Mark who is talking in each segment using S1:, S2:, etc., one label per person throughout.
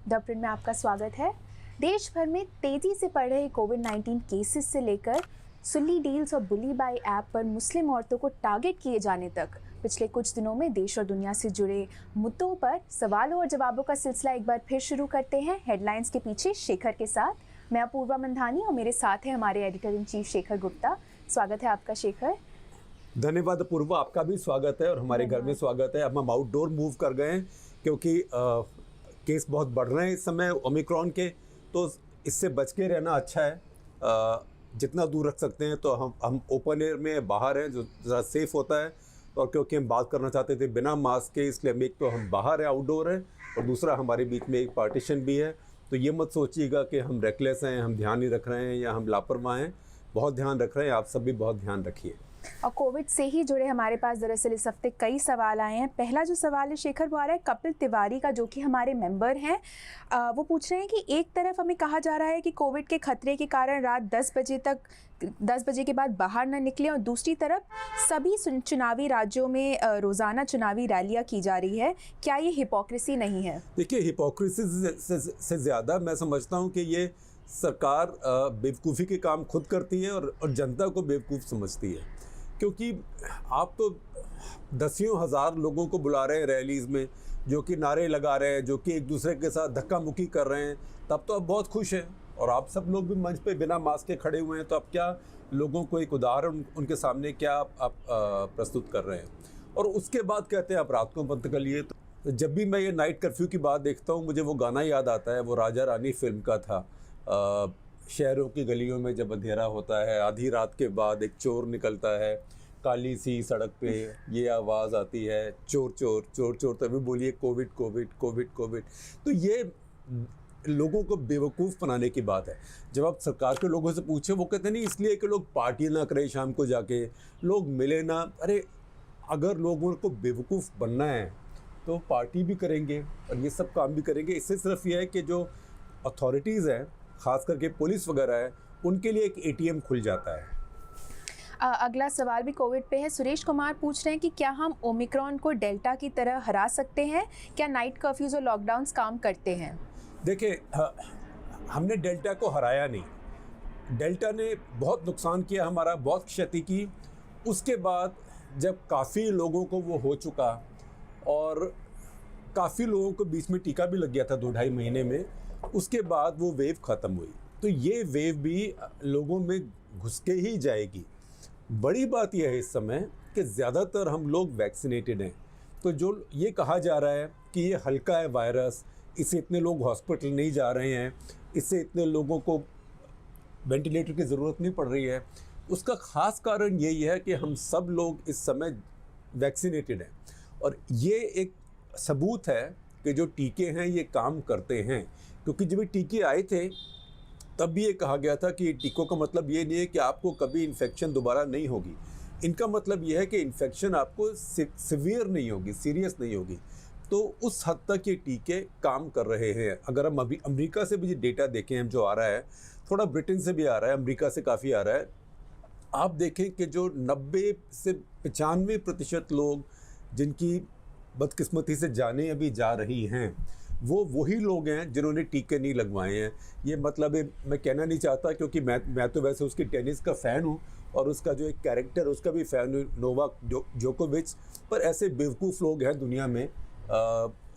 S1: The print में आपका स्वागत है। देश भर में तेजी से बढ़ रहे कोविड-19 केसेस से लेकर सुल्ली डील्स और बुली बाय ऐप पर मुस्लिम औरतों को टारगेट किए जाने तक पिछले कुछ दिनों में देश और दुनिया से जुड़े मुद्दों पर सवालों और जवाबों का सिलसिला एक बार फिर शुरू करते हैं। हेडलाइंस के पीछे शेखर के साथ मैं अपूर्वा मंधानी और मेरे साथ हैं हमारे editor in chief Shekhar Gupta. स्वागत है आपका शेखर।
S2: धन्यवाद अपूर्वा, आपका भी स्वागत है और हमारे घर में स्वागत है। अब हम आउटडोर मूव कर गए हैं क्योंकि केस बहुत बढ़ रहे हैं इस समय ओमिक्रॉन के, तो इससे बच के रहना अच्छा है। जितना दूर रख सकते हैं तो हम ओपन एयर में बाहर हैं जो ज़रा सेफ होता है। और क्योंकि हम बात करना चाहते थे बिना मास्क के, इसलिए हम एक तो हम बाहर हैं, आउटडोर हैं, और दूसरा हमारे बीच में एक पार्टीशन भी है। तो ये मत सोचिएगा कि हम रेकलेस हैं, हम ध्यान नहीं रख रहे हैं या हम लापरवाह हैं। बहुत ध्यान रख रहे हैं, आप सब भी बहुत ध्यान रखिए।
S1: और कोविड से ही जुड़े हमारे पास दरअसल इस हफ्ते कई सवाल आए हैं। पहला जो सवाल है शेखर वो आ रहा है कपिल तिवारी का, जो कि हमारे मेंबर हैं। वो पूछ रहे हैं कि एक तरफ हमें कहा जा रहा है कि कोविड के खतरे के कारण रात 10 बजे के बाद बाहर न निकलें, और दूसरी तरफ सभी चुनावी राज्यों में रोज़ाना चुनावी रैलियां की जा रही है। क्या ये हिपोक्रेसी नहीं है?
S2: देखिए, हिपोक्रेसी से ज़्यादा मैं समझता हूँ कि ये सरकार बेवकूफ़ी के काम खुद करती है और जनता को बेवकूफ़ समझती है। क्योंकि आप तो दसियों हज़ार लोगों को बुला रहे हैं रैलीज़ में, जो कि नारे लगा रहे हैं, जो कि एक दूसरे के साथ धक्का मुक्की कर रहे हैं, तब तो आप बहुत खुश हैं। और आप सब लोग भी मंच पे बिना मास्क के खड़े हुए हैं, तो आप क्या लोगों को एक उदाहरण उनके सामने क्या आप प्रस्तुत कर रहे हैं? और उसके बाद कहते हैं आप रात को बंद कर लिए। तो जब भी मैं ये नाइट कर्फ्यू की बात देखता हूँ, मुझे वो गाना याद आता है, वो राजा रानी फिल्म का था। शहरों की गलियों में जब अंधेरा होता है, आधी रात के बाद एक चोर निकलता है, काली सी सड़क पे ये आवाज़ आती है, चोर चोर चोर चोर, तभी बोलिए कोविड कोविड कोविड कोविड। तो ये लोगों को बेवकूफ़ बनाने की बात है। जब आप सरकार के लोगों से पूछे, वो कहते नहीं इसलिए कि लोग पार्टी ना करें, शाम को जाके लोग मिले ना। अरे अगर लोगों को बेवकूफ़ बनना है तो पार्टी भी करेंगे और ये सब काम भी करेंगे। इससे सिर्फ ये है कि जो अथॉरिटीज़ हैं, ख़ास करके पुलिस वगैरह है, उनके लिए एक एटीएम खुल जाता है।
S1: अगला सवाल भी कोविड पे है। सुरेश कुमार पूछ रहे हैं कि क्या हम ओमिक्रॉन को डेल्टा की तरह हरा सकते हैं? क्या नाइट कर्फ्यूज़ और लॉकडाउन्स काम करते हैं?
S2: देखिए, हमने डेल्टा को हराया नहीं। डेल्टा ने बहुत नुकसान किया, हमारा बहुत क्षति की। उसके बाद जब काफ़ी लोगों को वो हो चुका और काफ़ी लोगों को बीच में टीका भी लग गया था 2-2.5 महीने में, उसके बाद वो वेव ख़त्म हुई। तो ये वेव भी लोगों में घुस के ही जाएगी। बड़ी बात यह है इस समय कि ज़्यादातर हम लोग वैक्सीनेटेड हैं। तो जो ये कहा जा रहा है कि ये हल्का है वायरस, इससे इतने लोग हॉस्पिटल नहीं जा रहे हैं, इससे इतने लोगों को वेंटिलेटर की ज़रूरत नहीं पड़ रही है, उसका ख़ास कारण यही है कि हम सब लोग इस समय वैक्सीनेटेड हैं। और ये एक सबूत है कि जो टीके हैं ये काम करते हैं। क्योंकि जब ये टीके आए थे तब भी ये कहा गया था कि टीकों का मतलब ये नहीं है कि आपको कभी इन्फेक्शन दोबारा नहीं होगी। इनका मतलब ये है कि इन्फेक्शन आपको सीवियर नहीं होगी, सीरियस नहीं होगी। तो उस हद तक ये टीके काम कर रहे हैं। अगर हम अभी अमेरिका से भी डेटा देखें, हम जो आ रहा है, थोड़ा ब्रिटेन से भी आ रहा है, अमेरिका से काफ़ी आ रहा है, आप देखें कि जो 90 से 95% लोग जिनकी बदकिस्मती से जानें अभी जा रही हैं, वो वही लोग हैं जिन्होंने टीके नहीं लगवाए हैं। ये मतलब मैं कहना नहीं चाहता, क्योंकि मैं तो वैसे उसकी टेनिस का फ़ैन हूँ और उसका जो एक कैरेक्टर उसका भी फ़ैन हूँ, नोवाक जोकोविच। पर ऐसे बेवकूफ़ लोग हैं दुनिया में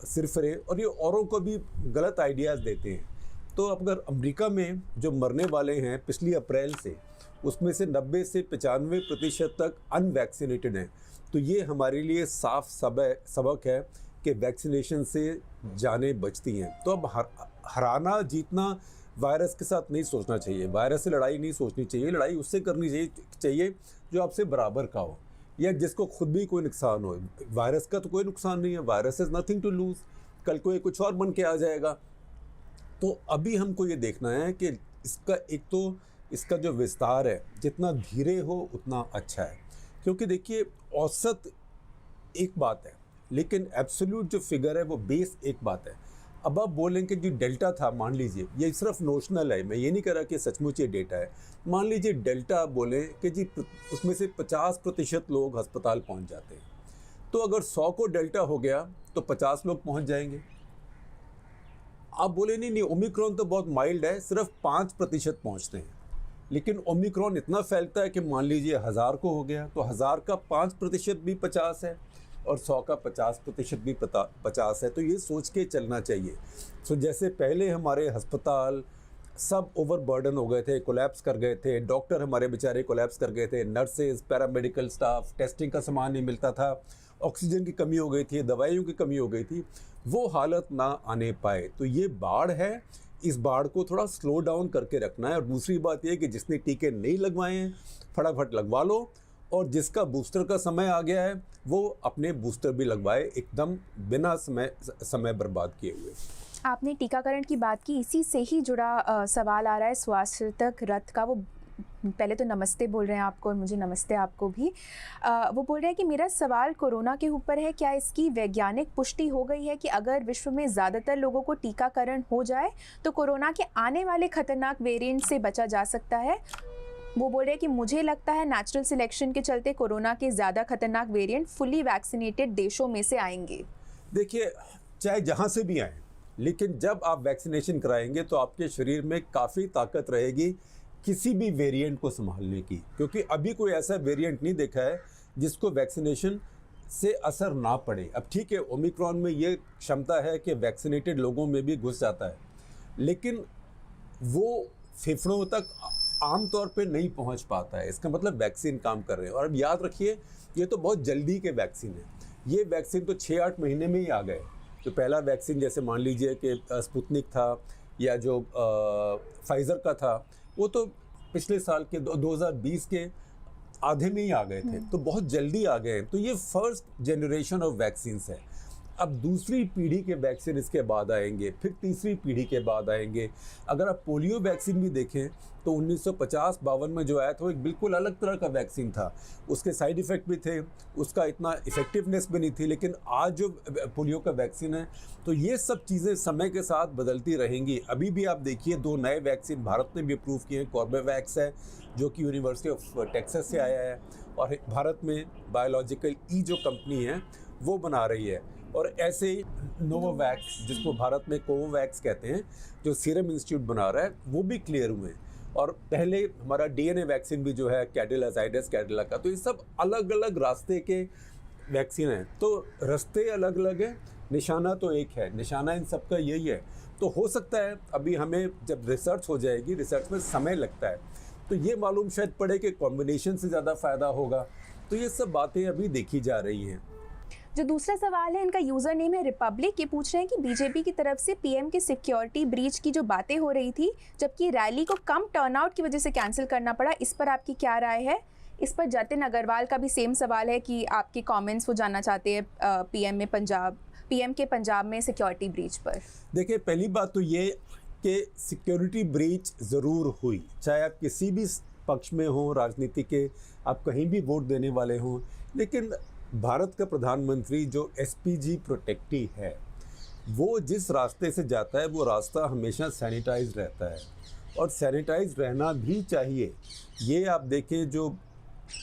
S2: सिरफरे, और ये औरों को भी गलत आइडियाज़ देते हैं। तो अगर अमेरिका में जो मरने वाले हैं पिछली अप्रैल से, उसमें से 90 से 95% तक अनवैक्सीनेटेड हैं। तो ये हमारे लिए साफ सबक है कि वैक्सीनेशन से जानें बचती हैं। तो अब हराना जीतना वायरस के साथ नहीं सोचना चाहिए, वायरस से लड़ाई नहीं सोचनी चाहिए। लड़ाई उससे करनी चाहिए जो आपसे बराबर का हो या जिसको खुद भी कोई नुकसान हो। वायरस का तो कोई नुकसान नहीं है, virus is nothing to lose. कल को ये कुछ और बन के आ जाएगा। तो अभी हमको ये देखना है कि इसका जो विस्तार है जितना धीरे हो उतना अच्छा है। क्योंकि देखिए, औसत एक बात है, लेकिन एब्सोल्यूट जो फिगर है वो बेस एक बात है। अब आप बोलेंगे कि जो डेल्टा था, मान लीजिए ये सिर्फ नोशनल है, मैं ये नहीं कह रहा कि सचमुच ये डेटा है। मान लीजिए डेल्टा बोलें कि जी उसमें से 50% लोग अस्पताल पहुंच जाते हैं, तो अगर 100 को डेल्टा हो गया तो 50 लोग पहुंच जाएंगे। आप बोले नहीं ओमिक्रॉन तो बहुत माइल्ड है, सिर्फ 5% पहुंचते हैं। लेकिन ओमिक्रॉन इतना फैलता है कि मान लीजिए 1000 को हो गया तो 1000 का 5% भी 50 है और 100 का 50% भी 50 है। तो ये सोच के चलना चाहिए। सो जैसे पहले हमारे अस्पताल सब ओवरबर्डन हो गए थे, कोलैप्स कर गए थे, डॉक्टर हमारे बेचारे कोलैप्स कर गए थे, नर्सेज, पैरामेडिकल स्टाफ, टेस्टिंग का सामान नहीं मिलता था, ऑक्सीजन की कमी हो गई थी, दवाइयों की कमी हो गई थी, वो हालत ना आने पाए। तो ये बाढ़ है, इस बाढ़ को थोड़ा स्लो डाउन करके रखना है। और दूसरी बात ये कि जिसने टीके नहीं लगवाए हैं फटाफट लगवा लो, और जिसका बूस्टर का समय आ गया है वो अपने बूस्टर भी लगवाए, एकदम बिना समय बर्बाद किए हुए।
S1: आपने टीकाकरण की बात की, इसी से ही जुड़ा सवाल आ रहा है स्वास्थ्य तक रथ का। वो पहले तो नमस्ते बोल रहे हैं आपको और मुझे नमस्ते आपको भी। वो बोल रहे हैं कि मेरा सवाल कोरोना के ऊपर है, क्या इसकी वैज्ञानिक पुष्टि हो गई है कि अगर विश्व में ज़्यादातर लोगों को टीकाकरण हो जाए तो कोरोना के आने वाले खतरनाक वेरिएंट से बचा जा सकता है? वो बोल रहे हैं कि मुझे लगता है नेचुरल सिलेक्शन के चलते कोरोना के ज़्यादा खतरनाक वेरिएंट फुली वैक्सीनेटेड देशों में से आएंगे।
S2: देखिए, चाहे जहाँ से भी आए, लेकिन जब आप वैक्सीनेशन कराएंगे तो आपके शरीर में काफ़ी ताकत रहेगी किसी भी वेरिएंट को संभालने की, क्योंकि अभी कोई ऐसा वेरिएंट नहीं देखा है जिसको वैक्सीनेशन से असर ना पड़े। अब ठीक है, ओमिक्रॉन में ये क्षमता है कि वैक्सीनेटेड लोगों में भी घुस जाता है, लेकिन वो फेफड़ों तक आमतौर पे नहीं पहुंच पाता है। इसका मतलब वैक्सीन काम कर रहे हैं। और अब याद रखिए, ये तो बहुत जल्दी के वैक्सीन है। ये वैक्सीन तो 6-8 महीने में ही आ गए। तो पहला वैक्सीन जैसे मान लीजिए कि स्पुतनिक था या जो फाइज़र का था, वो तो पिछले साल के 2020 के आधे में ही आ गए थे, तो बहुत जल्दी आ गए। तो ये फर्स्ट जनरेशन ऑफ वैक्सीन्स है। अब दूसरी पीढ़ी के वैक्सीन इसके बाद आएंगे, फिर तीसरी पीढ़ी के बाद आएंगे। अगर आप पोलियो वैक्सीन भी देखें तो 1950-52 में जो आया था वो एक बिल्कुल अलग तरह का वैक्सीन था। उसके साइड इफ़ेक्ट भी थे, उसका इतना इफ़ेक्टिवनेस भी नहीं थी। लेकिन आज जो पोलियो का वैक्सीन है, तो ये सब चीज़ें समय के साथ बदलती रहेंगी। अभी भी आप देखिए 2 नए वैक्सीन भारत ने भी अप्रूव किए हैं। कॉर्बेवैक्स है जो कि यूनिवर्सिटी ऑफ टेक्सास से आया है, और भारत में बायोलॉजिकल ई जो कंपनी है वो बना रही है। और ऐसे ही नोवावैक्स, जिसको भारत में कोवोवैक्स कहते हैं, जो सीरम इंस्टीट्यूट बना रहा है, वो भी क्लियर हुए हैं। और पहले हमारा डीएनए वैक्सीन भी जो है कैडिला, जाइडस कैडिला का, तो ये सब अलग अलग रास्ते के वैक्सीन हैं। तो रास्ते अलग अलग हैं, निशाना तो एक है, निशाना इन सब का यही है। तो हो सकता है अभी हमें जब रिसर्च हो जाएगी, रिसर्च में समय लगता है, तो ये मालूम शायद पड़े कि कॉम्बिनेशन से ज़्यादा फ़ायदा होगा। तो ये सब बातें अभी देखी जा रही हैं।
S1: जो दूसरा सवाल है, इनका यूज़र नेम है रिपब्लिक। ये पूछ रहे हैं कि बीजेपी की तरफ से पीएम के सिक्योरिटी ब्रीच की जो बातें हो रही थी, जबकि रैली को कम टर्नआउट की वजह से कैंसिल करना पड़ा, इस पर आपकी क्या राय है? इस पर जतिन अग्रवाल का भी सेम सवाल है कि आपके कमेंट्स वो जानना चाहते हैं पीएम के पंजाब में सिक्योरिटी ब्रीच पर।
S2: देखिए, पहली बात तो ये कि सिक्योरिटी ब्रीच ज़रूर हुई, चाहे आप किसी भी पक्ष में हो राजनीति के, आप कहीं भी वोट देने वाले हों। लेकिन भारत का प्रधानमंत्री जो एसपीजी प्रोटेक्टी है, वो जिस रास्ते से जाता है वो रास्ता हमेशा सैनिटाइज रहता है, और सैनिटाइज रहना भी चाहिए। ये आप देखें, जो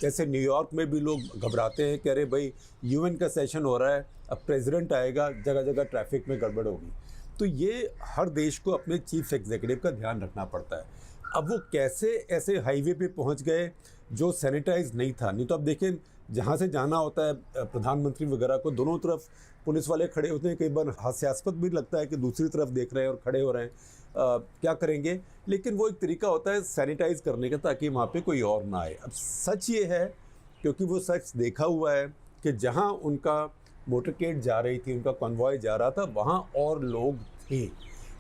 S2: जैसे न्यूयॉर्क में भी लोग घबराते हैं कि अरे भाई यूएन का सेशन हो रहा है, अब प्रेसिडेंट आएगा, जगह जगह ट्रैफिक में गड़बड़ होगी। तो ये हर देश को अपने चीफ एग्जीक्यूटिव का ध्यान रखना पड़ता है। अब वो कैसे ऐसे हाईवे पे पहुंच गए जो सैनिटाइज नहीं था? नहीं तो अब देखें, जहाँ से जाना होता है प्रधानमंत्री वगैरह को, दोनों तरफ पुलिस वाले खड़े होते हैं। कई बार हास्यास्पद भी लगता है कि दूसरी तरफ देख रहे हैं और खड़े हो रहे हैं, क्या करेंगे? लेकिन वो एक तरीका होता है सैनिटाइज करने का, ताकि वहाँ पे कोई और ना आए। अब सच ये है, क्योंकि वो सच देखा हुआ है कि जहाँ उनका मोटरकेड जा रही थी, उनका कॉन्वॉय जा रहा था, वहाँ और लोग थे।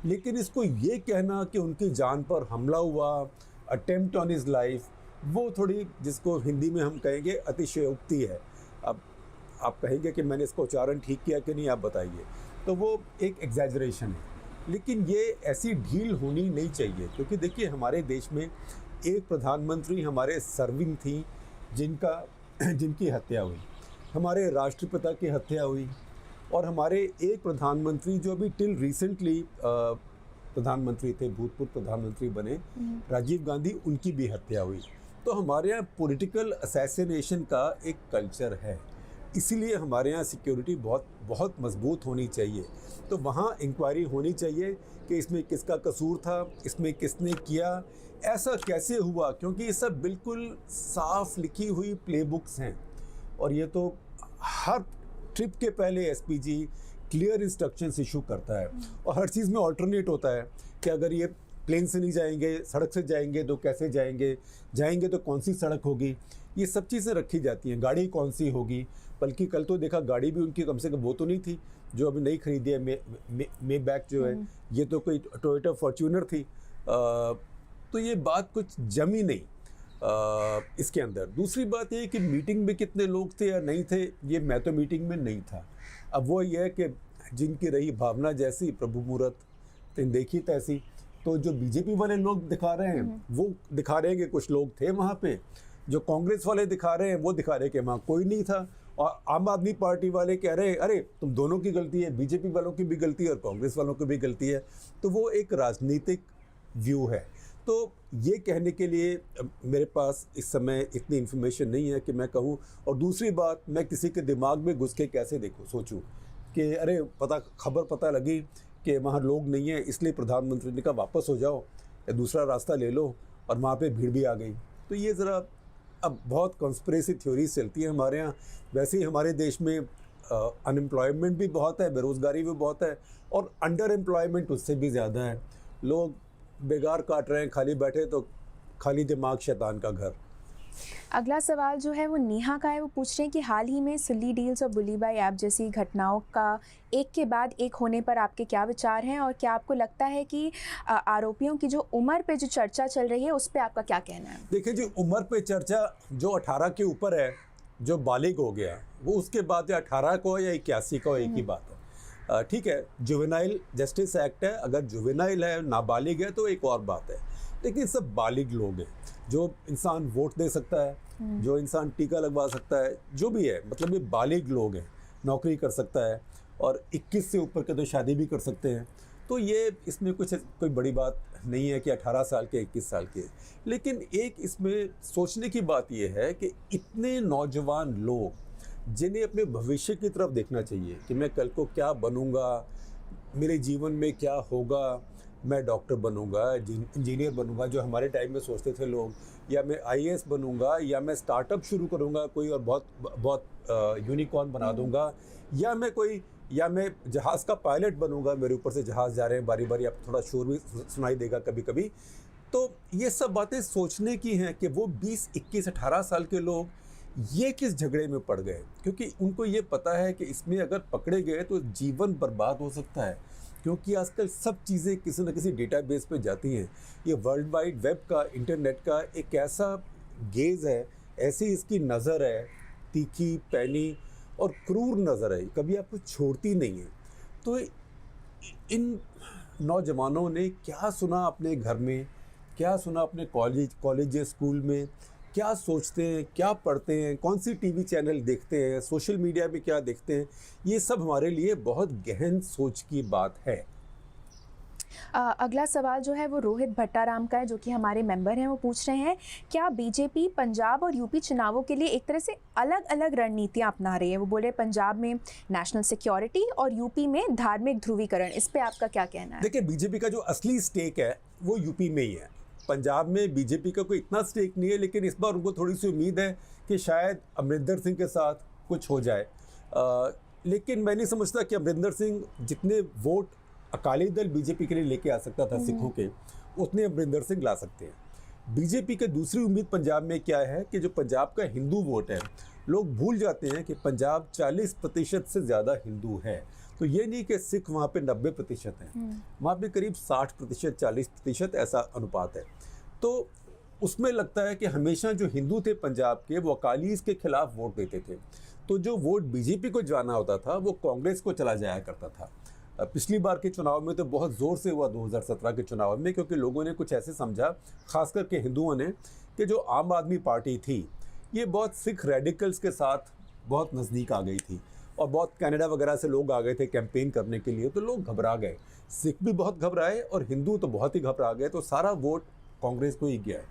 S2: लेकिन इसको ये कहना कि उनकी जान पर हमला हुआ, अटेम्प्ट ऑन हिज लाइफ, वो थोड़ी, जिसको हिंदी में हम कहेंगे, अतिशयोक्ति है। अब आप कहेंगे कि मैंने इसका उच्चारण ठीक किया कि नहीं, आप बताइए। तो वो एक एग्जैजरेशन है। लेकिन ये ऐसी ढील होनी नहीं चाहिए, क्योंकि देखिए, हमारे देश में एक प्रधानमंत्री हमारे सर्विंग थी जिनकी हत्या हुई, हमारे राष्ट्रपिता की हत्या हुई, और हमारे एक प्रधानमंत्री जो अभी टिल रिसेंटली प्रधानमंत्री थे, भूतपूर्व प्रधानमंत्री बने, राजीव गांधी, उनकी भी हत्या हुई। तो हमारे यहाँ पॉलिटिकल असैसिनेशन का एक कल्चर है, इसीलिए हमारे यहाँ सिक्योरिटी बहुत बहुत मजबूत होनी चाहिए। तो वहाँ इंक्वायरी होनी चाहिए कि इसमें किसका कसूर था, इसमें किसने किया, ऐसा कैसे हुआ, क्योंकि ये सब बिल्कुल साफ लिखी हुई प्लेबुक्स हैं। और ये तो हर ट्रिप के पहले एसपीजी क्लियर इंस्ट्रक्शंस इशू करता है, और हर चीज़ में ऑल्टरनेट होता है कि अगर ये प्लेन से नहीं जाएंगे, सड़क से जाएंगे तो कैसे जाएंगे, जाएंगे तो कौन सी सड़क होगी, ये सब चीज़ें रखी जाती हैं। गाड़ी कौन सी होगी, बल्कि कल तो देखा गाड़ी भी उनकी कम से कम वो तो नहीं थी जो अभी नई खरीदी है, मे बैक जो है, ये तो कोई टोयोटा फॉर्च्यूनर थी। तो ये बात कुछ जमी नहीं इसके अंदर। दूसरी बात ये कि मीटिंग में कितने लोग थे या नहीं थे, ये मैं तो मीटिंग में नहीं था। अब वो ये है कि जिनकी रही भावना जैसी, प्रभु मुहूर्त तीन देखी तैसी। तो जो बीजेपी वाले लोग दिखा रहे हैं वो दिखा रहे हैं कि कुछ लोग थे वहाँ पे, जो कांग्रेस वाले दिखा रहे हैं वो दिखा रहे हैं कि वहाँ कोई नहीं था, और आम आदमी पार्टी वाले कह रहे हैं अरे तुम दोनों की गलती है, बीजेपी वालों की भी गलती है और कांग्रेस वालों की भी गलती है। तो वो एक राजनीतिक व्यू है। तो ये कहने के लिए मेरे पास इस समय इतनी इन्फॉर्मेशन नहीं है कि मैं कहूँ। और दूसरी बात, मैं किसी के दिमाग में घुस के कैसे सोचूं कि अरे खबर पता लगी कि वहाँ लोग नहीं हैं, इसलिए प्रधानमंत्री ने कहा वापस हो जाओ या दूसरा रास्ता ले लो, और वहाँ पे भीड़ भी आ गई। तो ये ज़रा अब बहुत कॉन्स्पिरेसी थ्योरी चलती है हमारे यहाँ। वैसे ही हमारे देश में अनएम्प्लॉयमेंट भी बहुत है, बेरोज़गारी भी बहुत है, और अंडर एम्प्लॉयमेंट उससे भी ज़्यादा है। लोग बेगार काट रहे हैं, खाली बैठे, तो खाली दिमाग शैतान का घर।
S1: अगला सवाल जो है वो नेहा का है। वो पूछ रहे हैं कि हाल ही में सुल्ली डील्स और बुली बाई ऐप जैसी घटनाओं का एक के बाद एक होने पर आपके क्या विचार हैं, और क्या आपको लगता है कि आरोपियों की जो उम्र पे जो चर्चा चल रही है उस पे आपका क्या कहना है?
S2: देखिए जी, उम्र पे चर्चा जो 18 के ऊपर है, जो बालिग हो गया, वो उसके बाद या 18 को या 81 को एक ही बात है। ठीक है, जुवेनाइल जस्टिस एक्ट है, अगर जुवेनाइल है, नाबालिग है, तो एक और बात है। लेकिन सब बालिग लोग हैं, जो इंसान वोट दे सकता है, जो इंसान टीका लगवा सकता है, जो भी है, मतलब ये बालिग लोग हैं, नौकरी कर सकता है, और 21 से ऊपर के तो शादी भी कर सकते हैं। तो ये इसमें कोई बड़ी बात नहीं है कि 18 साल के 21 साल के। लेकिन एक इसमें सोचने की बात ये है कि इतने नौजवान लोग जिन्हें अपने भविष्य की तरफ देखना चाहिए कि मैं कल को क्या बनूंगा, मेरे जीवन में क्या होगा, मैं डॉक्टर बनूंगा, इंजीनियर बनूंगा, जो हमारे टाइम में सोचते थे लोग, या मैं आईएएस बनूंगा, या मैं स्टार्टअप शुरू करूंगा कोई और बहुत यूनिकॉर्न बना दूंगा, या मैं जहाज़ का पायलट बनूंगा, मेरे ऊपर से जहाज़ जा रहे हैं बारी बारी, आप थोड़ा शोर भी सुनाई देगा कभी कभी। तो ये सब बातें सोचने की हैं कि वो 20, 21, 18 साल के लोग ये किस झगड़े में पड़ गए, क्योंकि उनको ये पता है कि इसमें अगर पकड़े गए तो जीवन बर्बाद हो सकता है, क्योंकि आजकल सब चीज़ें किसी न किसी डेटाबेस पे जाती हैं। ये वर्ल्ड वाइड वेब का, इंटरनेट का एक ऐसा गेज़ है, ऐसी इसकी नज़र है, तीखी, पैनी और क्रूर नज़र है, कभी आपको छोड़ती नहीं है। तो इन नौजवानों ने क्या सुना अपने घर में, क्या सुना अपने कॉलेज स्कूल में, क्या सोचते हैं, क्या पढ़ते हैं, कौन सी टीवी चैनल देखते हैं, सोशल मीडिया में क्या देखते हैं, ये सब हमारे लिए बहुत गहन सोच की बात है।
S1: अगला सवाल जो है वो रोहित भट्टाराम का है, जो कि हमारे मेंबर हैं। वो पूछ रहे हैं क्या बीजेपी पंजाब और यूपी चुनावों के लिए एक तरह से अलग अलग रणनीतियां अपना रही है? वो बोले पंजाब में नेशनल सिक्योरिटी और यूपी में धार्मिक ध्रुवीकरण, इस पे आपका क्या कहना है?
S2: देखिए, बीजेपी का जो असली स्टेक है वो यूपी में ही है। पंजाब में बीजेपी का कोई इतना स्टेक नहीं है, लेकिन इस बार उनको थोड़ी सी उम्मीद है कि शायद अमरिंदर सिंह के साथ कुछ हो जाए। लेकिन मैं नहीं समझता कि अमरिंदर सिंह जितने वोट अकाली दल बीजेपी के लिए लेके आ सकता था सिखों के, उतने अमरिंदर सिंह ला सकते हैं। बीजेपी की दूसरी उम्मीद पंजाब में क्या है कि जो पंजाब का हिंदू वोट है, लोग भूल जाते हैं कि पंजाब 40% से ज़्यादा हिंदू है। तो ये नहीं कि सिख वहाँ पे 90% हैं, वहाँ पे करीब 60%, 40% ऐसा अनुपात है। तो उसमें लगता है कि हमेशा जो हिंदू थे पंजाब के, वो अकालीज के खिलाफ वोट देते थे। तो जो वोट बीजेपी को जाना होता था वो कांग्रेस को चला जाया करता था। पिछली बार के चुनाव में तो बहुत ज़ोर से हुआ 2017 के चुनाव में, क्योंकि लोगों ने कुछ ऐसे समझा, खास करके हिंदुओं ने, कि जो आम आदमी पार्टी थी ये बहुत सिख रेडिकल्स के साथ बहुत नज़दीक आ गई थी, और बहुत कनाडा वगैरह से लोग आ गए थे कैंपेन करने के लिए। तो लोग घबरा गए, सिख भी बहुत घबराए और हिंदू तो बहुत ही घबरा गए, तो सारा वोट कांग्रेस को ही गया है।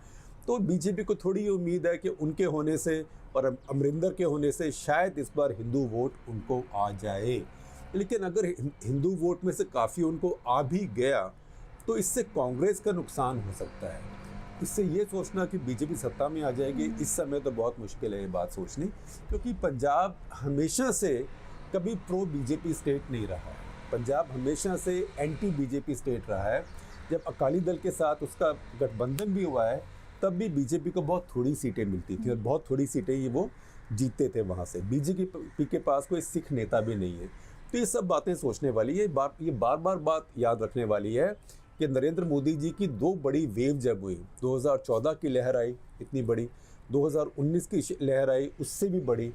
S2: तो बीजेपी को थोड़ी उम्मीद है कि उनके होने से और अमरिंदर के होने से शायद इस बार हिंदू वोट उनको आ जाए। लेकिन अगर हिंदू वोट में से काफ़ी उनको आ भी गया तो इससे कांग्रेस का नुकसान हो सकता है। इससे ये सोचना कि बीजेपी सत्ता में आ जाएगी इस समय तो बहुत मुश्किल है ये बात सोचनी, क्योंकि पंजाब हमेशा से कभी प्रो बीजेपी स्टेट नहीं रहा है। पंजाब हमेशा से एंटी बीजेपी स्टेट रहा है। जब अकाली दल के साथ उसका गठबंधन भी हुआ है तब भी बीजेपी को बहुत थोड़ी सीटें मिलती थी और बहुत थोड़ी सीटें ही वो जीतते थे वहाँ से। बीजेपी के पास कोई सिख नेता भी नहीं है। तो ये सब बातें सोचने वाली है। ये बार बार बात याद रखने वाली है कि नरेंद्र मोदी जी की दो बड़ी वेव जब हुई, 2014 की लहर आई इतनी बड़ी, 2019 की लहर आई उससे भी बड़ी,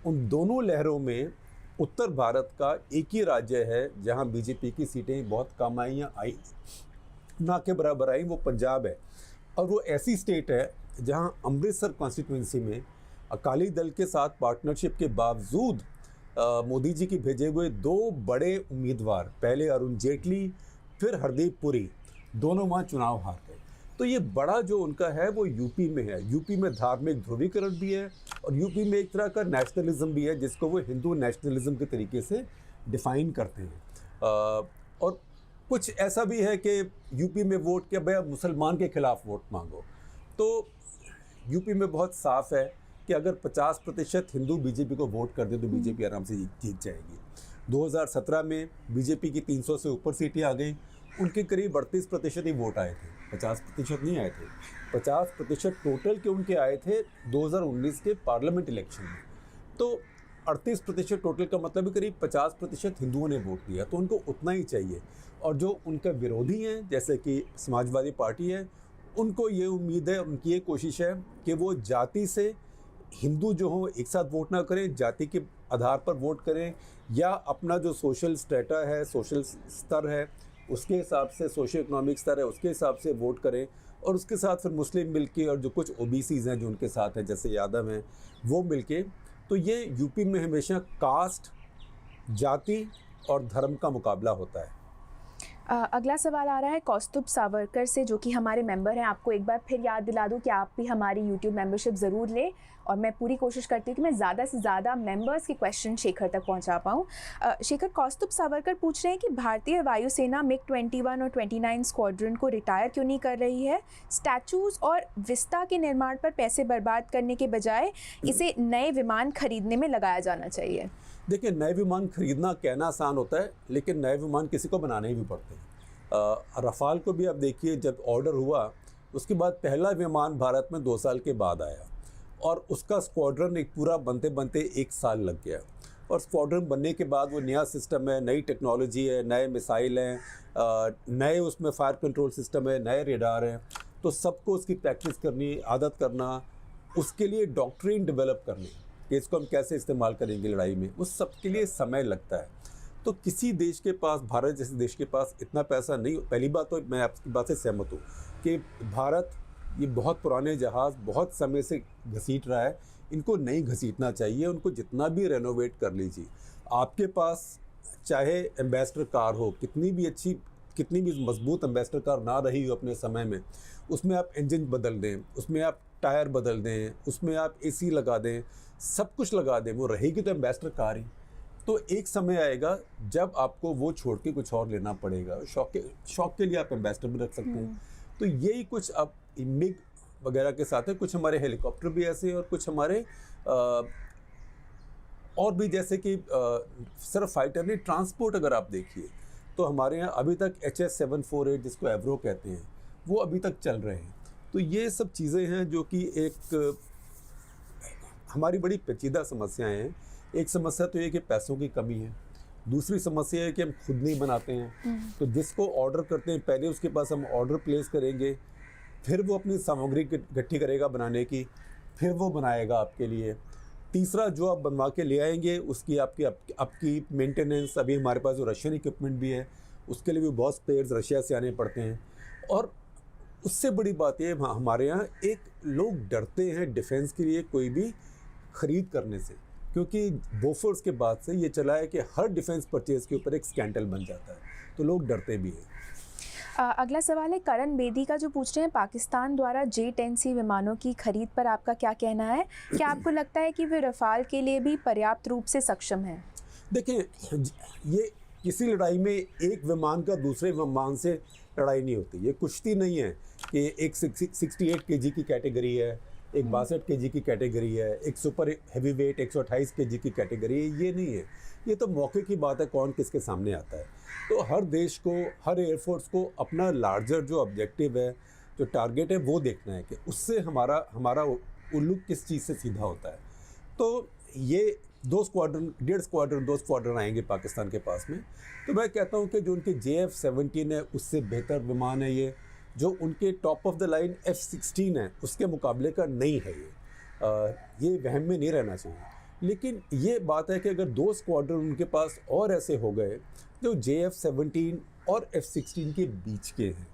S2: उन दोनों लहरों में उत्तर भारत का एक ही राज्य है जहां बीजेपी की सीटें बहुत कम आई या आई ना के बराबर आई, वो पंजाब है। और वो ऐसी स्टेट है जहां अमृतसर कॉन्स्टिट्यूंसी में अकाली दल के साथ पार्टनरशिप के बावजूद मोदी जी की भेजे हुए दो बड़े उम्मीदवार, पहले अरुण जेटली फिर हरदीप पुरी, दोनों वहाँ चुनाव हार गए। तो ये बड़ा जो उनका है वो यूपी में है। यूपी में धार्मिक ध्रुवीकरण भी है और यूपी में एक तरह का नेशनलिज्म भी है जिसको वो हिंदू नेशनलिज्म के तरीके से डिफ़ाइन करते हैं। और कुछ ऐसा भी है कि यूपी में वोट के भाई मुसलमान के खिलाफ वोट मांगो। तो यूपी में बहुत साफ है कि अगर 50% हिंदू बीजेपी को वोट कर दे तो बीजेपी आराम से जीत जाएगी। 2017 में बीजेपी की 300 से ऊपर सीटें आ गई, उनके करीब 38% ही वोट आए थे, 50% नहीं आए थे। 50% टोटल के उनके आए थे 2019 के पार्लियामेंट इलेक्शन में। तो 38% टोटल का मतलब है करीब 50% हिंदुओं ने वोट दिया, तो उनको उतना ही चाहिए। और जो उनका विरोधी हैं जैसे कि समाजवादी पार्टी है, उनको ये उम्मीद है, उनकी ये कोशिश है कि वो जाति से हिंदू जो हों एक साथ वोट ना करें, जाति के आधार पर वोट करें या अपना जो सोशल स्टेटा है, सोशल स्तर है, उसके हिसाब से, सोशो इकोनॉमिक स्तर है उसके हिसाब से वोट करें। और उसके साथ फिर मुस्लिम मिलके और जो कुछ ओबीसीज़ हैं जो उनके साथ हैं जैसे यादव हैं वो मिलके। तो ये यूपी में हमेशा कास्ट, जाति और धर्म का मुकाबला होता है।
S1: अगला सवाल आ रहा है कौस्तुभ सावरकर से, जो कि हमारे मेंबर हैं। आपको एक बार फिर याद दिला दूं कि आप भी हमारी यूट्यूब मेंबरशिप ज़रूर लें और मैं पूरी कोशिश करती हूँ कि मैं ज़्यादा से ज़्यादा मेंबर्स के क्वेश्चन शेखर तक पहुँचा पाऊँ। शेखर, कौस्तुभ सावरकर पूछ रहे हैं कि भारतीय वायुसेना मिग 21 और 29 स्क्वाड्रन को रिटायर क्यों नहीं कर रही है? स्टैचूज़ और विस्ता के निर्माण पर पैसे बर्बाद करने के बजाय इसे नए विमान खरीदने में लगाया जाना चाहिए।
S2: देखिए, नए विमान खरीदना कहना आसान होता है लेकिन नए विमान किसी को बनाने ही भी पड़ते हैं। रफ़ाल को भी आप देखिए, जब ऑर्डर हुआ उसके बाद पहला विमान भारत में 2 साल के बाद आया और उसका स्क्वाड्रन एक पूरा बनते बनते 1 साल लग गया। और स्क्वाड्रन बनने के बाद वो नया सिस्टम है, नई टेक्नोलॉजी है, नए मिसाइल हैं, नए उसमें फायर कंट्रोल सिस्टम है, नए रेडार हैं। तो सबको उसकी प्रैक्टिस करनी, आदत करना, उसके लिए डॉक्ट्रिन डेवलप करनी कि इसको हम कैसे इस्तेमाल करेंगे लड़ाई में, उस सब के लिए समय लगता है। तो किसी देश के पास, भारत जैसे देश के पास इतना पैसा नहीं। पहली बात तो मैं आपकी बात से सहमत हूँ कि भारत ये बहुत पुराने जहाज़ बहुत समय से घसीट रहा है, इनको नहीं घसीटना चाहिए। उनको जितना भी रेनोवेट कर लीजिए। आपके पास चाहे एम्बेसडर कार हो, कितनी भी अच्छी, कितनी भी मजबूत एम्बेसडर कार ना रही हो अपने समय में, उसमें आप इंजन बदल दें, उसमें आप टायर बदल दें, उसमें आप एसी लगा दें, सब कुछ लगा दें, वो रहेगी तो एम्बेसडर कार ही। तो एक समय आएगा जब आपको वो छोड़ के कुछ और लेना पड़ेगा। शौक के लिए आप एम्बेसडर भी रख सकते हैं। तो यही कुछ अब मिग वगैरह के साथ है। कुछ हमारे हेलीकॉप्टर भी ऐसे हैं और कुछ हमारे और भी, जैसे कि सिर्फ फाइटर नहीं, ट्रांसपोर्ट अगर आप देखिए तो हमारे यहाँ अभी तक HS-748 जिसको एवरो कहते हैं वो अभी तक चल रहे हैं। तो ये सब चीज़ें हैं जो कि एक हमारी बड़ी पेचीदा समस्याएं हैं। एक समस्या तो ये कि पैसों की कमी है, दूसरी समस्या है कि हम खुद नहीं बनाते हैं। तो जिसको ऑर्डर करते हैं पहले उसके पास हम ऑर्डर प्लेस करेंगे, फिर वो अपनी सामग्री इकट्ठी करेगा बनाने की, फिर वो बनाएगा आपके लिए। तीसरा, जो आप बनवा के ले आएंगे उसकी आपकी मेंटेनेंस। अभी हमारे पास जो रशियन इक्विपमेंट भी है उसके लिए भी बहुत स्पेयर्स रशिया से आने पड़ते हैं। और उससे बड़ी बात ये, हमारे यहाँ एक लोग डरते हैं डिफेंस के लिए कोई भी ख़रीद करने से, क्योंकि बोफोर्स के बाद से ये चला है कि हर डिफेंस परचेज़ के ऊपर एक स्कैंडल बन जाता है, तो लोग डरते भी हैं।
S1: अगला सवाल है करण बेदी का, जो पूछ रहे हैं पाकिस्तान द्वारा J-10C विमानों की खरीद पर आपका क्या कहना है? क्या आपको लगता है कि वे रफाल के लिए भी पर्याप्त रूप से सक्षम हैं?
S2: देखिए, ये किसी लड़ाई में एक विमान का दूसरे विमान से लड़ाई नहीं होती। ये कुश्ती नहीं है कि एक 68 केजी की कैटेगरी है, एक 62 केजी की कैटेगरी है, एक सुपर हैवी वेट 128 केजी की कैटेगरी है। ये नहीं है। ये तो मौके की बात है, कौन किसके सामने आता है। तो हर देश को, हर एयरफोर्स को अपना लार्जर जो ऑब्जेक्टिव है, जो टारगेट है, वो देखना है कि उससे हमारा उल्लू किस चीज़ से सीधा होता है। तो ये 2 स्क्वाड्रन आएंगे पाकिस्तान के पास में। तो मैं कहता हूँ कि जो उनके JF-17 है उससे बेहतर विमान है ये। जो उनके top of the line F-16 है उसके मुकाबले का नहीं है ये वहम में नहीं रहना चाहिए। लेकिन ये बात है कि अगर 2 स्क्वाड्रन उनके पास और ऐसे हो गए जो JF-17 और F-16 के बीच के हैं,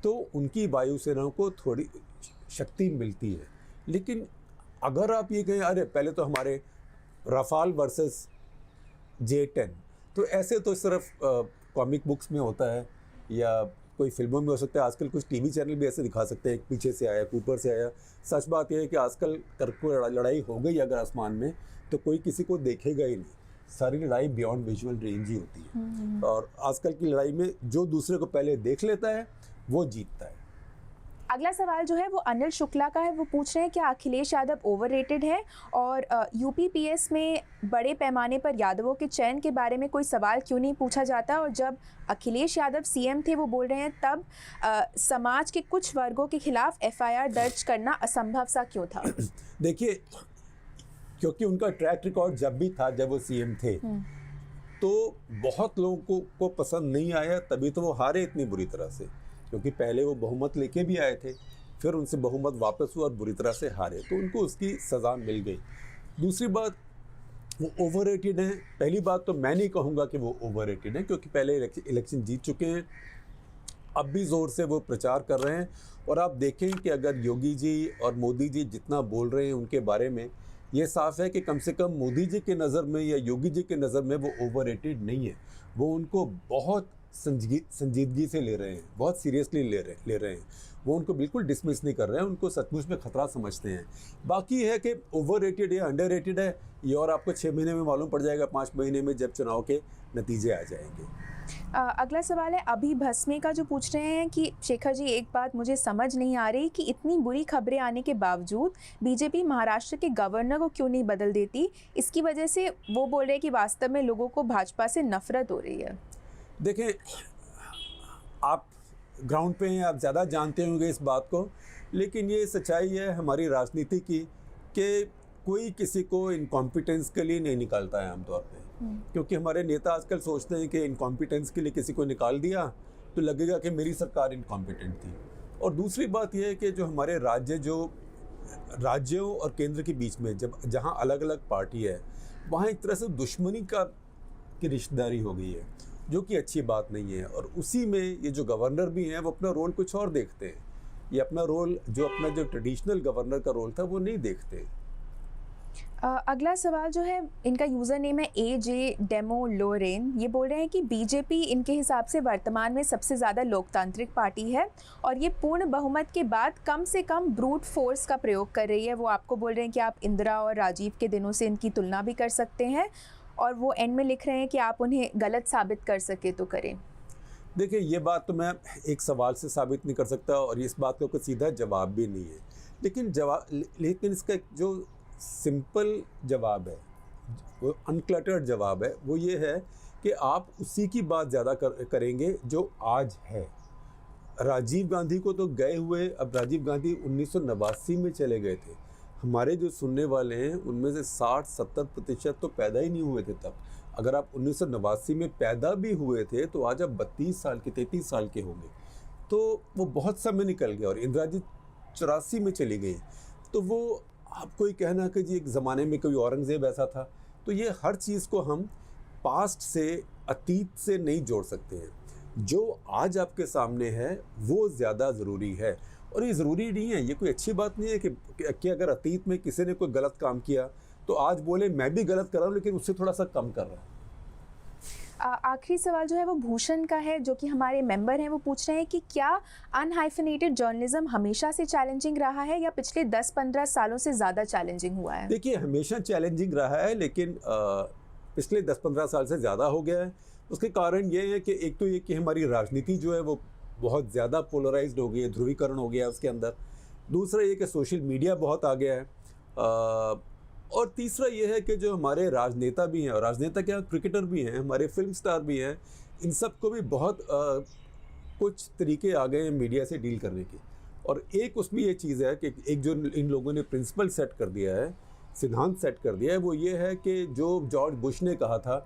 S2: तो उनकी वायुसेनाओं को थोड़ी शक्ति मिलती है। लेकिन अगर आप ये कहें अरे पहले तो हमारे रफाल वर्सेस J-10, तो ऐसे तो सिर्फ कॉमिक बुक्स में होता है या कोई फिल्मों में हो सकता है। आजकल कुछ टीवी चैनल भी ऐसे दिखा सकते हैं, एक पीछे से आया, ऊपर से आया। सच बात यह है कि आजकल कोई लड़ाई हो गई अगर आसमान में तो कोई किसी को देखेगा ही नहीं। सारी लड़ाई बियॉन्ड विजुअल रेंज ही होती है। और आजकल की लड़ाई में जो दूसरे को पहले देख लेता है वो जीतता है।
S1: अगला सवाल जो है वो अनिल शुक्ला का है। वो पूछ रहे हैं क्या अखिलेश यादव ओवररेटेड है, और UPPS में बड़े पैमाने पर यादवों के चयन के बारे में कोई सवाल क्यों नहीं पूछा जाता, और जब अखिलेश यादव CM थे, वो बोल रहे हैं तब समाज के कुछ वर्गों के खिलाफ FIR दर्ज करना असंभव सा क्यों था?
S2: देखिए, क्योंकि उनका ट्रैक रिकॉर्ड जब भी था, जब वो CM थे, तो बहुत लोगों को पसंद नहीं आया, तभी तो वो हारे इतनी बुरी तरह से। क्योंकि पहले वो बहुमत लेके भी आए थे, फिर उनसे बहुमत वापस हुआ और बुरी तरह से हारे, तो उनको उसकी सज़ा मिल गई। दूसरी बात, वो ओवररेटेड हैं। पहली बात तो मैं नहीं कहूँगा कि वो ओवररेटेड हैं, क्योंकि पहले इलेक्शन जीत चुके हैं, अब भी ज़ोर से वो प्रचार कर रहे हैं। और आप देखें कि अगर योगी जी और मोदी जी जितना बोल रहे हैं उनके बारे में, ये साफ़ है कि कम से कम मोदी जी के नज़र में या योगी जी के नज़र में वो ओवररेटेड नहीं है। वो उनको बहुत संजीदगी से ले रहे हैं, बहुत सीरियसली ले रहे हैं। वो उनको बिल्कुल डिसमिस नहीं कर रहे हैं, उनको सचमुच में खतरा समझते हैं। बाकी है कि ओवररेटेड या अंडररेटेड है, ये और आपको 6 महीने में मालूम पड़ जाएगा, 5 महीने में, जब चुनाव के नतीजे आ जाएंगे।
S1: अगला सवाल है अभी भस्मे का, जो पूछ रहे हैं कि शेखर जी, एक बात मुझे समझ नहीं आ रही कि इतनी बुरी खबरें आने के बावजूद बीजेपी महाराष्ट्र के गवर्नर को क्यों नहीं बदल देती। इसकी वजह से वो बोल रहे हैं कि वास्तव में लोगों को भाजपा से नफरत हो रही है।
S2: देखें, आप ग्राउंड पे हैं, आप ज़्यादा जानते होंगे इस बात को, लेकिन ये सच्चाई है हमारी राजनीति की कि कोई किसी को इनकॉम्पिटेंस के लिए नहीं निकालता है आमतौर पे। क्योंकि हमारे नेता आजकल सोचते हैं कि इनकॉम्पिटेंस के लिए किसी को निकाल दिया तो लगेगा कि मेरी सरकार इनकॉम्पिटेंट थी। और दूसरी बात यह है कि जो हमारे राज्यों और केंद्र के बीच में जहाँ अलग अलग पार्टी है, वहाँ एक तरह से दुश्मनी की रिश्तेदारी हो गई है, जो कि अच्छी बात नहीं है। और उसी में ये जो गवर्नर भी हैं वो अपना रोल कुछ और देखते हैं। ये अपना रोल, अपना जो ट्रेडिशनल गवर्नर का रोल था, वो नहीं देखते।
S1: अगला सवाल जो है, इनका यूज़र नेम है AJ डेमो लोरेन। ये बोल रहे हैं कि बीजेपी इनके हिसाब से वर्तमान में सबसे ज़्यादा लोकतांत्रिक पार्टी है, और ये पूर्ण बहुमत के बाद कम से कम ब्रूट फोर्स का प्रयोग कर रही है। वो आपको बोल रहे हैं कि आप इंदिरा और राजीव के दिनों से इनकी तुलना भी कर सकते हैं, और वो एंड में लिख रहे हैं कि आप उन्हें गलत साबित कर सके तो करें।
S2: देखिए, ये बात तो मैं एक सवाल से साबित नहीं कर सकता, और इस बात का कोई सीधा जवाब भी नहीं है। लेकिन इसका जो सिंपल जवाब है, वो अनक्लटर्ड जवाब है, वो ये है कि आप उसी की बात ज़्यादा करेंगे जो आज है। राजीव गांधी को तो गए हुए, अब राजीव गांधी 1989 में चले गए थे। हमारे जो सुनने वाले हैं उनमें से 60-70% तो पैदा ही नहीं हुए थे तब। अगर आप 1989 में पैदा भी हुए थे तो आज आप 32 साल के, 33 साल के होंगे। तो वो बहुत समय निकल गया। और इंदिरा जी 84 में चली गई। तो वो आपको ही कहना कि जी एक ज़माने में कोई औरंगज़ेब ऐसा था, तो ये हर चीज़ को हम पास्ट से, अतीत से नहीं जोड़ सकते हैं। जो आज आपके सामने है वो ज़्यादा ज़रूरी है। और ये ज़रूरी नहीं है, ये कोई अच्छी बात नहीं है कि अगर अतीत में किसी ने कोई गलत काम किया तो आज बोले मैं भी गलत कर रहा हूँ, लेकिन उससे थोड़ा सा कम कर रहा हूँ।
S1: आखिरी सवाल जो है वो भूषण का है, जो कि हमारे मेंबर हैं। वो पूछ रहे हैं कि क्या अनहाइफेनेटेड जर्नलिज्म हमेशा से चैलेंजिंग रहा है या पिछले 10-15 सालों से ज़्यादा चैलेंजिंग हुआ है?
S2: देखिए, हमेशा चैलेंजिंग रहा है, लेकिन पिछले 10-15 साल से ज़्यादा हो गया है। उसके कारण ये है कि एक तो ये कि हमारी राजनीति जो है वो बहुत ज़्यादा पोलराइज्ड हो गई है, ध्रुवीकरण हो गया है उसके अंदर। दूसरा ये कि सोशल मीडिया बहुत आ गया है। और तीसरा ये है कि जो हमारे राजनेता भी हैं, और राजनेता क्या, क्रिकेटर भी हैं, हमारे फिल्म स्टार भी हैं, इन सब को भी बहुत कुछ तरीके आ गए हैं मीडिया से डील करने के। और एक उसमें ये चीज़ है कि एक जो इन लोगों ने प्रिंसिपल सेट कर दिया है, सिद्धांत सेट कर दिया है, वो ये है कि जो जॉर्ज बुश ने कहा था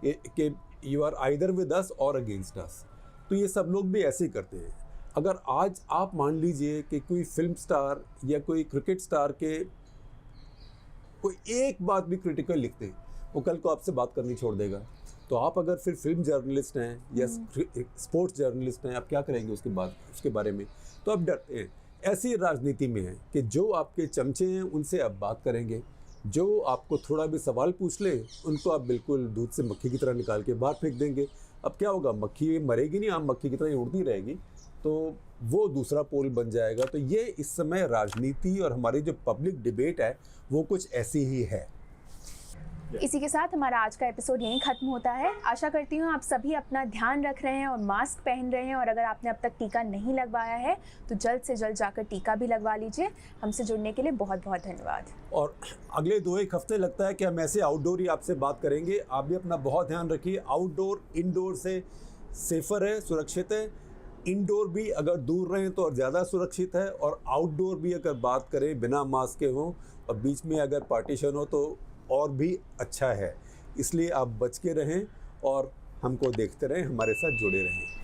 S2: कि you are either with us or against अस, तो ये सब लोग भी ऐसे ही करते हैं। अगर आज आप मान लीजिए कि कोई फिल्म स्टार या कोई क्रिकेट स्टार के कोई एक बात भी क्रिटिकल लिखते हैं, वो कल को आपसे बात करनी छोड़ देगा। तो आप अगर फिर फिल्म जर्नलिस्ट हैं या स्पोर्ट्स जर्नलिस्ट हैं, आप क्या करेंगे उसके बारे में? तो आप डरते हैं। ऐसी राजनीति में है कि जो आपके चमचे हैं उनसे आप बात करेंगे, जो आपको थोड़ा भी सवाल पूछ ले उनको आप बिल्कुल दूध से मक्खी की तरह निकाल के बाहर फेंक देंगे। अब क्या होगा, मक्खी मरेगी नहीं, आम मक्खी की तरह उड़ती रहेगी, तो वो दूसरा पोल बन जाएगा। तो ये इस समय राजनीति और हमारी जो पब्लिक डिबेट है वो कुछ ऐसी ही है।
S1: इसी के साथ हमारा आज का एपिसोड यहीं ख़त्म होता है। आशा करती हूँ आप सभी अपना ध्यान रख रहे हैं और मास्क पहन रहे हैं, और अगर आपने अब तक टीका नहीं लगवाया है तो जल्द से जल्द जाकर टीका भी लगवा लीजिए। हमसे जुड़ने के लिए बहुत बहुत धन्यवाद।
S2: और अगले 2-1 हफ्ते लगता है कि हम ऐसे आउटडोर ही आपसे बात करेंगे। आप भी अपना बहुत ध्यान रखिए। आउटडोर इंडोर से सेफ़र है, सुरक्षित है। इंडोर भी अगर दूर रहें तो और ज़्यादा सुरक्षित है, और आउटडोर भी अगर बात करें बिना मास्क के हों और बीच में अगर पार्टीशन हो तो और भी अच्छा है। इसलिए आप बच के रहें और हमको देखते रहें, हमारे साथ जुड़े रहें।